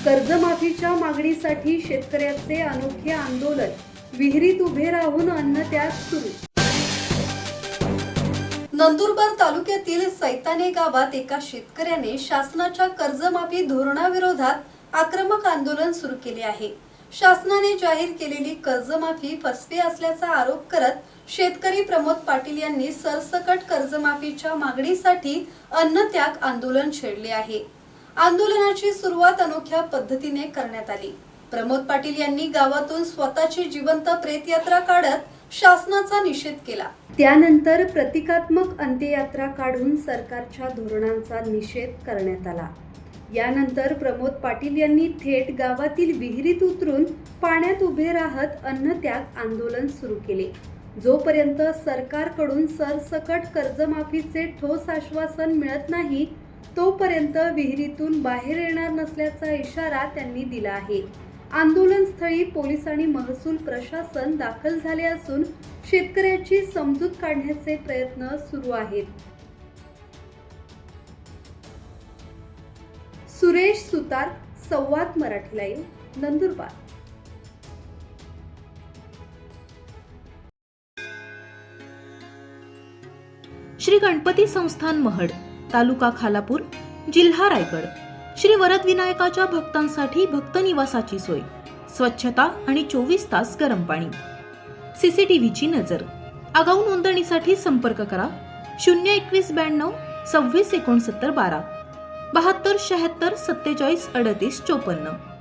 कर्जमाफीच्या मागणीसाठी शेतकऱ्याचे अनोखे आंदोलन, विहिरीत उभे राहून अन्नत्याग सुरू। नंदुरबार तालुक्यातील सैताने गावात एका शेतकऱ्याने शासनाच्या कर्जमाफी धोरणाविरोधात आक्रमक आंदोलन सुरू केले आहे। शासनाने जाहीर केलेली कर्जमाफी फसवी असल्याचा आरोप करत शेतकरी प्रमोद पाटील यांनी सरसकट कर्जमाफीच्या मागणीसाठी अन्नत्याग आंदोलन छेडले आहे। आंदोलनाची सुरुवात अनोख्या पद्धतीने करण्यात आली। प्रमोद पाटील यांनी गावातून स्वतःची जिवंत प्रेतयात्रा काढत शासनाचा निषेध केला। त्यानंतर प्रतिकात्मक अंत्ययात्रा काढून सरकारच्या धोरणांचा निषेध करण्यात आला। यानंतर प्रमोद पाटील यांनी थेट गावातील विहिरीत उतरून पाण्यात उभे राहत अन्नत्याग आंदोलन सुरू केले। जोपर्यंत सरकारकडून सरसकट कर्जमाफीचे ठोस आश्वासन मिळत नाही तोपर्यंत विहिरीतून बाहेर येणार नसल्याचा इशारा त्यांनी दिला आहे। आंदोलनस्थळी पोलीस आणि महसूल प्रशासन दाखल झाले असून शेतकऱ्याची समजूत काढण्याचे प्रयत्न सुरू आहेत। सुरेश सुतार, संवाद मराठी लाईव्ह, नंदुरबार। श्री गणपती संस्थान महड, तालुका खालापूर, जिल्हा रायगड। श्री वरद विनायकाच्या भक्तांसाठी भक्त निवासाची सोय, स्वच्छता आणि 24 तास गरम पाणी, सीसीटीव्हीची नजर। आगाऊ नोंदणीसाठी संपर्क करा 02192 26 69 12 72 76 47 38 54।